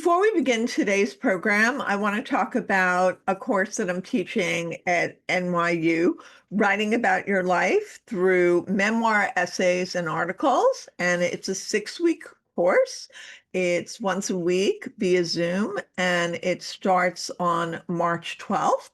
Before we begin today's program, I want to talk about a course that I'm teaching at NYU, Writing About Your Life through Memoir, Essays, and Articles. And it's a 6-week course. It's once a week via Zoom, and it starts on March 12th.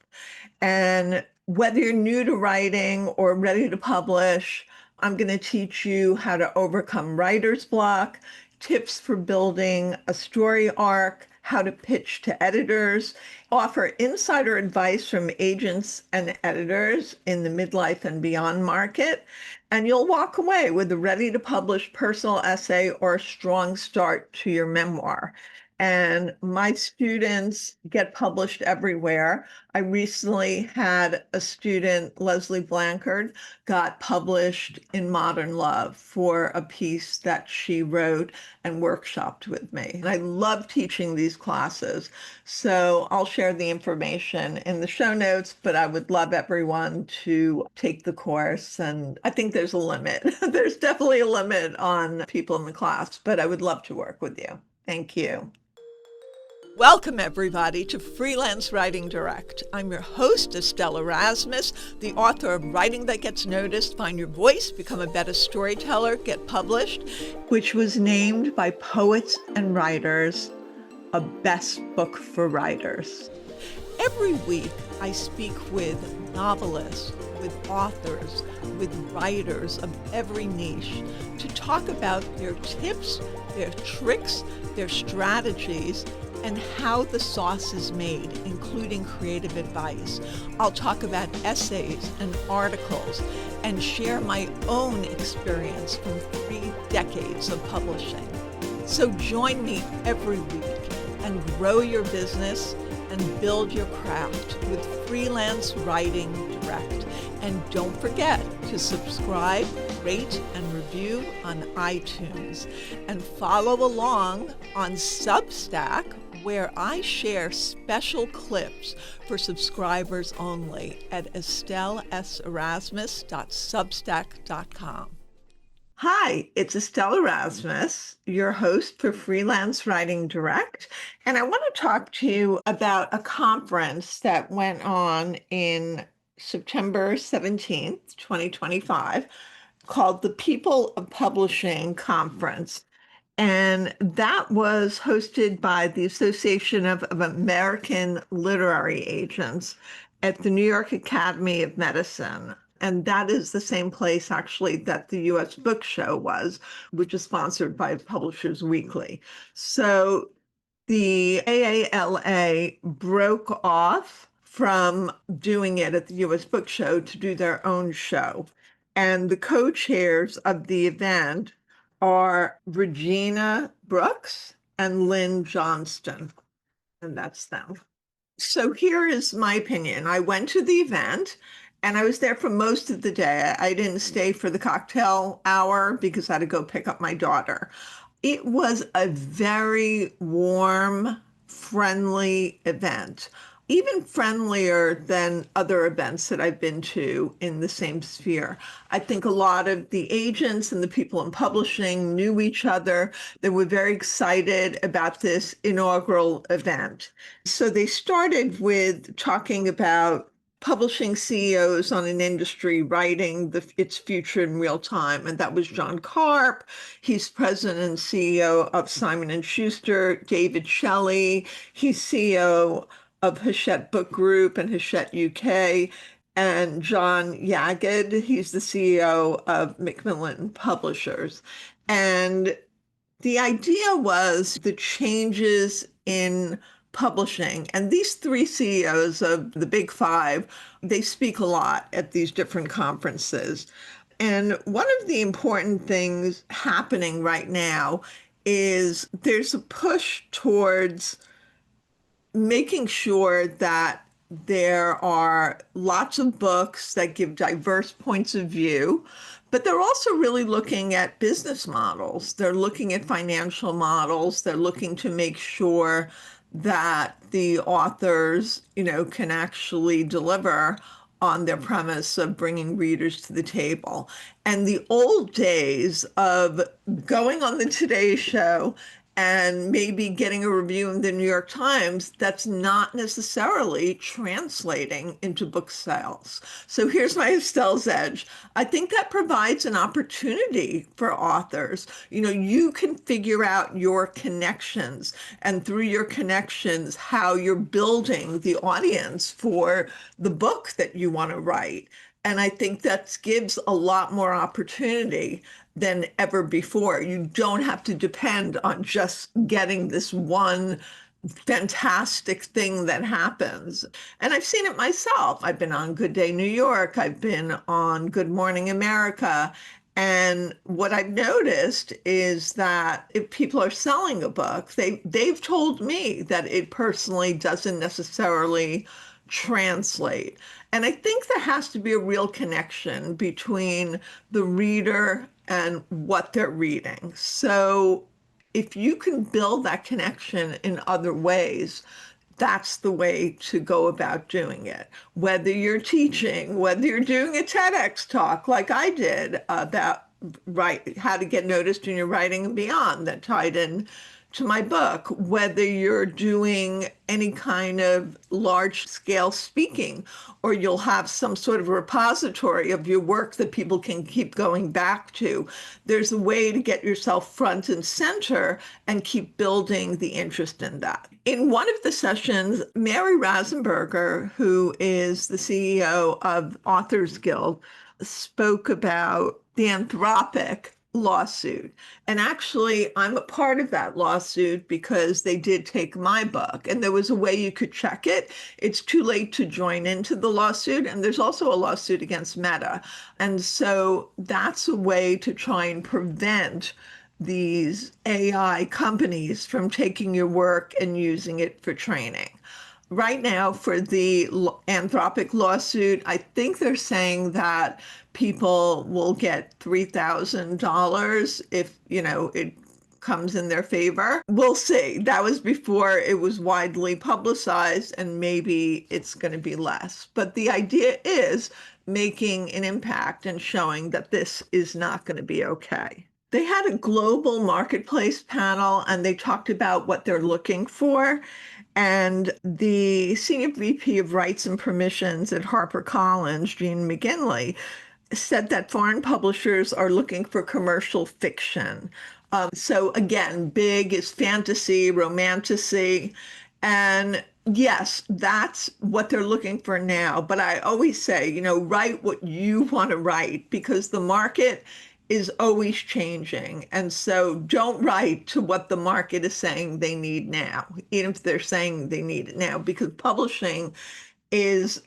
And whether you're new to writing or ready to publish, I'm going to teach you how to overcome writer's block, tips for building a story arc, how to pitch to editors, offer insider advice from agents and editors in the midlife and beyond market. And you'll walk away with a ready to publish personal essay or a strong start to your memoir. And my students get published everywhere. I recently had a student, Leslie Blankard, got published in Modern Love for a piece that she wrote and workshopped with me. And I love teaching these classes. So I'll share the information in the show notes, but I would love everyone to take the course. And I think there's a limit. There's definitely a limit on people in the class, but I would love to work with you. Thank you. Welcome, everybody, to Freelance Writing Direct. I'm your host, Estelle Erasmus, the author of Writing That Gets Noticed, Find Your Voice, Become a Better Storyteller, Get Published, which was named by Poets and Writers a best book for writers. Every week, I speak with novelists, with authors, with writers of every niche to talk about their tips, their tricks, their strategies, and how the sauce is made, including creative advice. I'll talk about essays and articles and share my own experience from 3 decades of publishing. So join me every week and grow your business and build your craft with Freelance Writing Direct. And don't forget to subscribe, rate, and review on iTunes. And follow along on Substack, where I share special clips for subscribers only at estelleserasmus.substack.com. Hi, it's Estelle Erasmus, your host for Freelance Writing Direct, and I want to talk to you about a conference that went on in September 17th, 2025, called the People of Publishing Conference. And that was hosted by the Association of American Literary Agents at the New York Academy of Medicine. And that is the same place, actually, that the U.S. Book Show was, which is sponsored by Publishers Weekly. So the AALA broke off from doing it at the U.S. Book Show to do their own show. And the co-chairs of the event are Regina Brooks and Lynn Johnston, and that's them. So here is my opinion. I went to the event and I was there for most of the day. I didn't stay for the cocktail hour because I had to go pick up my daughter. It was a very warm, friendly event, even friendlier than other events that I've been to in the same sphere. I think a lot of the agents and the people in publishing knew each other. They were very excited about this inaugural event. So they started with talking about publishing CEOs on an industry writing its future in real time. And that was John Karp. He's president and CEO of Simon & Schuster. David Shelley, he's CEO of Hachette Book Group and Hachette UK, and John Yagged, he's the CEO of Macmillan Publishers. And the idea was the changes in publishing. And these 3 CEOs of the Big 5, they speak a lot at these different conferences. And one of the important things happening right now is there's a push towards making sure that there are lots of books that give diverse points of view, but they're also really looking at business models. They're looking at financial models. They're looking to make sure that the authors, can actually deliver on their premise of bringing readers to the table. And the old days of going on the Today Show and maybe getting a review in the New York Times, that's not necessarily translating into book sales. So here's my Estelle's edge. I think that provides an opportunity for authors. You can figure out your connections, and through your connections, how you're building the audience for the book that you want to write. And I think that gives a lot more opportunity than ever before. You don't have to depend on just getting this one fantastic thing that happens. And I've seen it myself. I've been on Good Day New York. I've been on Good Morning America. And what I've noticed is that if people are selling a book, they've told me that it personally doesn't necessarily translate. And I think there has to be a real connection between the reader and what they're reading. So if you can build that connection in other ways, that's the way to go about doing it. Whether you're teaching, whether you're doing a TEDx talk like I did about how to get noticed in your writing and beyond, that tied in to my book, whether you're doing any kind of large scale speaking, or you'll have some sort of repository of your work that people can keep going back to. There's a way to get yourself front and center and keep building the interest in that. In one of the sessions, Mary Rasenberger, who is the CEO of Authors Guild, spoke about the Anthropic lawsuit. And actually, I'm a part of that lawsuit because they did take my book, and there was a way you could check it. It's too late to join into the lawsuit. And there's also a lawsuit against Meta. And so that's a way to try and prevent these AI companies from taking your work and using it for training. Right now, for the Anthropic lawsuit, I think they're saying that people will get $3,000 if, it comes in their favor. We'll see. That was before it was widely publicized, and maybe it's going to be less. But the idea is making an impact and showing that this is not going to be okay. They had a global marketplace panel, and they talked about what they're looking for. And the senior VP of Rights and Permissions at HarperCollins, Jean McGinley, said that foreign publishers are looking for commercial fiction. So again, big is fantasy, romantasy, and yes, that's what they're looking for now. But I always say, write what you want to write, because the market is always changing. And so don't write to what the market is saying they need now, even if they're saying they need it now, because publishing is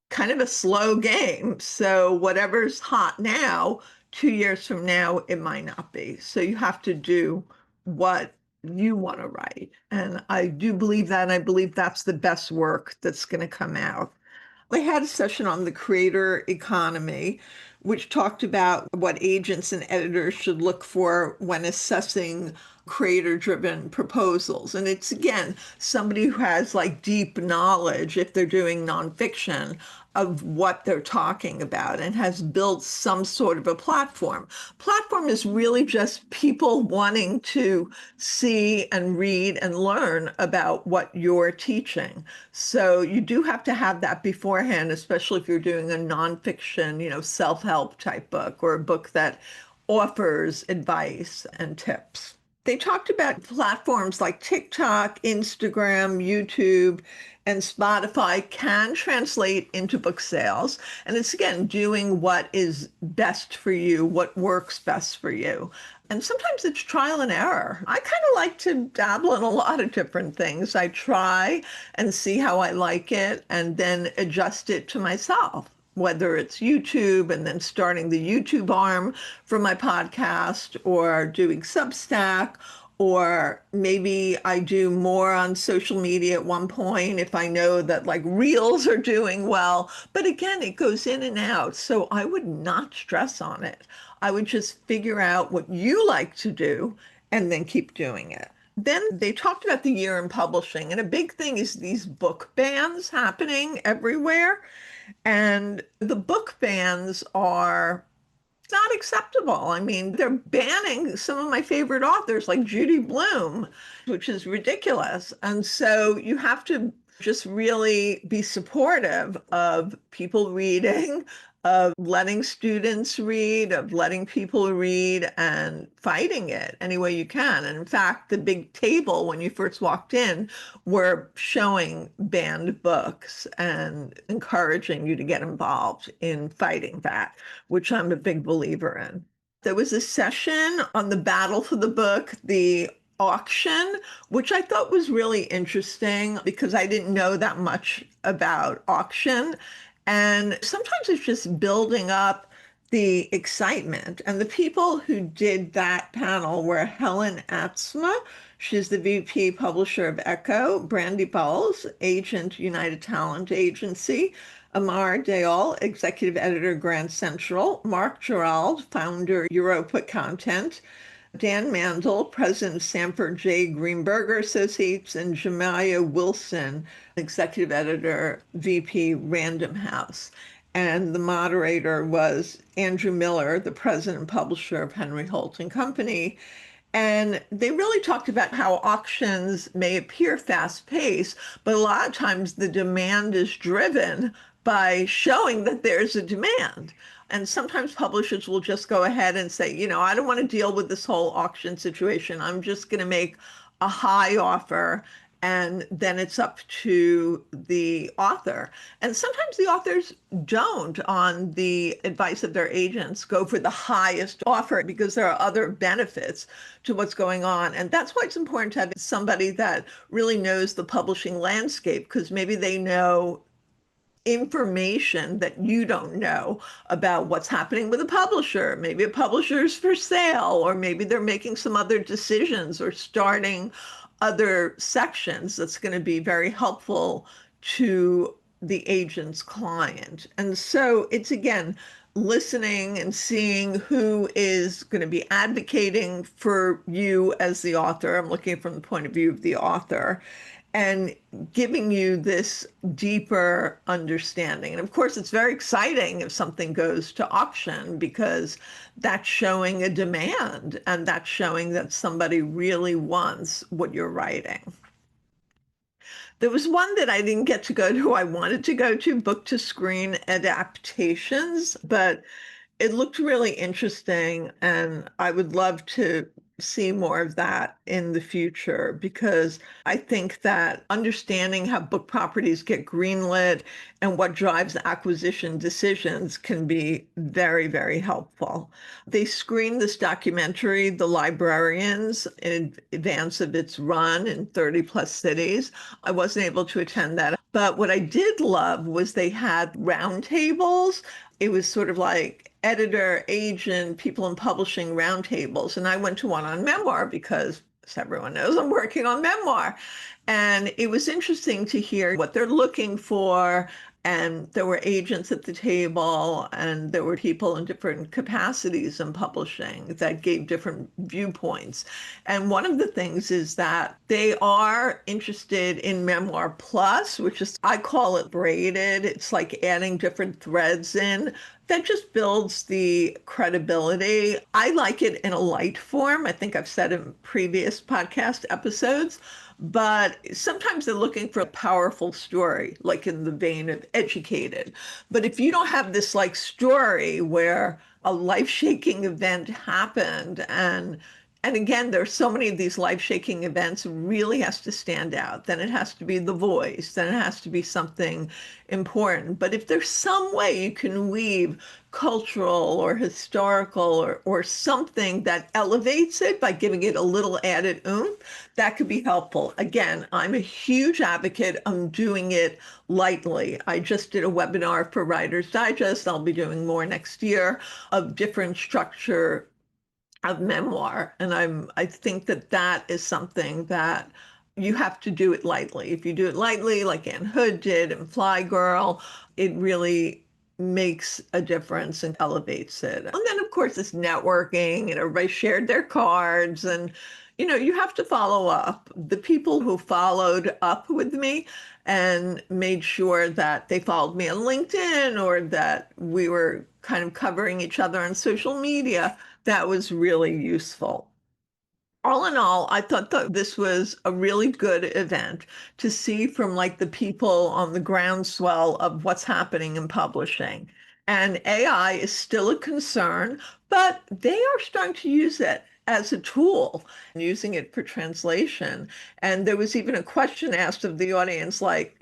kind of a slow game. So whatever's hot now, 2 years from now, it might not be. So you have to do what you want to write. And I do believe that, and I believe that's the best work that's going to come out. They had a session on the creator economy, which talked about what agents and editors should look for when assessing creator-driven proposals. And it's, again, somebody who has like deep knowledge, if they're doing nonfiction, of what they're talking about and has built some sort of a platform. Platform is really just people wanting to see and read and learn about what you're teaching. So you do have to have that beforehand, especially if you're doing a nonfiction, self-help type book, or a book that offers advice and tips. They talked about platforms like TikTok, Instagram, YouTube, and Spotify can translate into book sales. And it's, again, doing what is best for you, what works best for you. And sometimes it's trial and error. I kind of like to dabble in a lot of different things. I try and see how I like it and then adjust it to myself, whether it's YouTube and then starting the YouTube arm for my podcast, or doing Substack, or maybe I do more on social media at one point if I know that like Reels are doing well. But again, it goes in and out. So I would not stress on it. I would just figure out what you like to do and then keep doing it. Then they talked about the year in publishing. And a big thing is these book bans happening everywhere. And the book bans are not acceptable. I mean, they're banning some of my favorite authors like Judy Blume, which is ridiculous. And so you have to just really be supportive of people reading, of letting students read, of letting people read and fighting it any way you can. And in fact, the big table when you first walked in were showing banned books and encouraging you to get involved in fighting that, which I'm a big believer in. There was a session on the battle for the book, the auction, which I thought was really interesting because I didn't know that much about auction. And sometimes it's just building up the excitement. And the people who did that panel were Helen Atzma, she's the VP publisher of Echo, Brandy Bowles, agent, United Talent Agency, Amar Dayal, executive editor, Grand Central, Mark Gerald, founder, Europa Content, Dan Mandel, president of Sanford J. Greenberger Associates, and Jemiah Wilson, executive editor, VP, Random House. And the moderator was Andrew Miller, the president and publisher of Henry Holt and Company. And they really talked about how auctions may appear fast-paced, but a lot of times the demand is driven by showing that there's a demand. And sometimes publishers will just go ahead and say, I don't want to deal with this whole auction situation. I'm just going to make a high offer, and then it's up to the author. And sometimes the authors don't, on the advice of their agents, go for the highest offer because there are other benefits to what's going on. And that's why it's important to have somebody that really knows the publishing landscape, because maybe they know information that you don't know about what's happening with a publisher. Maybe a publisher is for sale, or maybe they're making some other decisions or starting other sections that's going to be very helpful to the agent's client. And so it's, again, listening and seeing who is going to be advocating for you as the author. I'm looking from the point of view of the author, and giving you this deeper understanding. And of course, it's very exciting if something goes to auction, because that's showing a demand, and that's showing that somebody really wants what you're writing. There was one that I didn't get to go to. I wanted to go to, book to screen adaptations, but it looked really interesting, and I would love to see more of that in the future, because I think that understanding how book properties get greenlit and what drives acquisition decisions can be very, very helpful. They screened this documentary, The Librarians, in advance of its run in 30 plus cities. I wasn't able to attend that, but what I did love was they had roundtables. It was sort of like editor, agent, people in publishing roundtables. And I went to one on memoir because, as everyone knows, I'm working on memoir. And it was interesting to hear what they're looking for. And there were agents at the table, and there were people in different capacities in publishing that gave different viewpoints. And one of the things is that they are interested in Memoir Plus, which is, I call it braided. It's like adding different threads in. That just builds the credibility. I like it in a light form. I think I've said in previous podcast episodes. But sometimes they're looking for a powerful story, like in the vein of Educated. But if you don't have this like story where a life-shaking event happened, and again, there's so many of these life-shaking events, really has to stand out. Then it has to be The Voice. Then it has to be something important. But if there's some way you can weave cultural or historical or something that elevates it by giving it a little added oomph, that could be helpful. Again, I'm a huge advocate of doing it lightly. I just did a webinar for Writer's Digest. I'll be doing more next year of different structure of memoir. And I think that is something that you have to do it lightly. If you do it lightly, like Ann Hood did and Fly Girl, it really makes a difference and elevates it. And then, of course, it's networking and everybody shared their cards and, you have to follow up. The people who followed up with me and made sure that they followed me on LinkedIn or that we were kind of covering each other on social media, that was really useful. All in all, I thought that this was a really good event to see from like the people on the groundswell of what's happening in publishing. And AI is still a concern, but they are starting to use it as a tool, using it for translation. And there was even a question asked of the audience, like,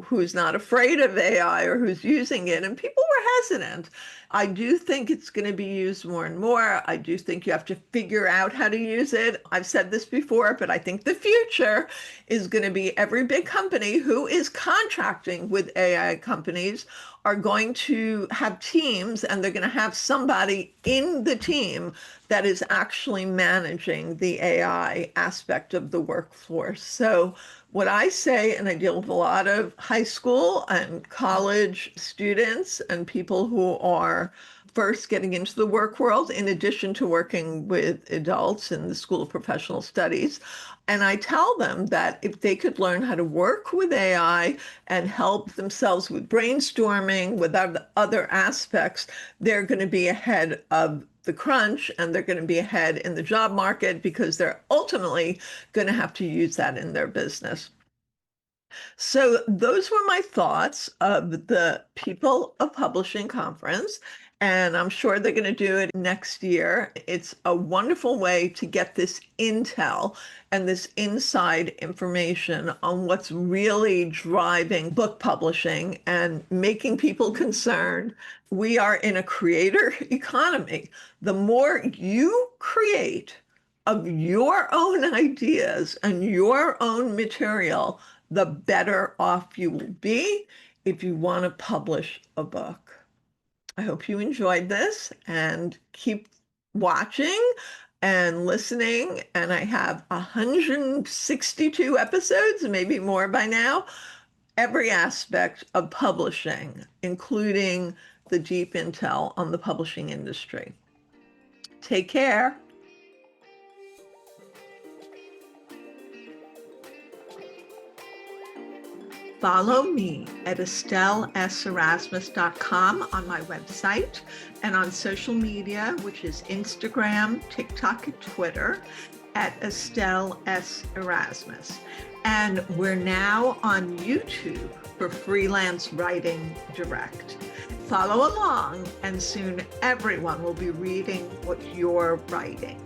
who's not afraid of AI or who's using it? And people were hesitant. I do think it's going to be used more and more. I do think you have to figure out how to use it. I've said this before, but I think the future is going to be every big company who is contracting with AI companies are going to have teams, and they're going to have somebody in the team that is actually managing the AI aspect of the workforce. So what I say, and I deal with a lot of high school and college students and people who are first getting into the work world, in addition to working with adults in the School of Professional Studies. And I tell them that if they could learn how to work with AI and help themselves with brainstorming, with other aspects, they're going to be ahead of the crunch, and they're going to be ahead in the job market because they're ultimately going to have to use that in their business. So those were my thoughts of the People of Publishing conference, and I'm sure they're going to do it next year. It's a wonderful way to get this intel and this inside information on what's really driving book publishing and making people concerned. We are in a creator economy. The more you create of your own ideas and your own material, the better off you will be if you want to publish a book. I hope you enjoyed this and keep watching and listening. And I have 162 episodes, maybe more by now, every aspect of publishing, including the deep intel on the publishing industry. Take care. Follow me at EstelleErasmus.com on my website and on social media, which is Instagram, TikTok, and Twitter at Estelle S. Erasmus. And we're now on YouTube for Freelance Writing Direct. Follow along, and soon everyone will be reading what you're writing.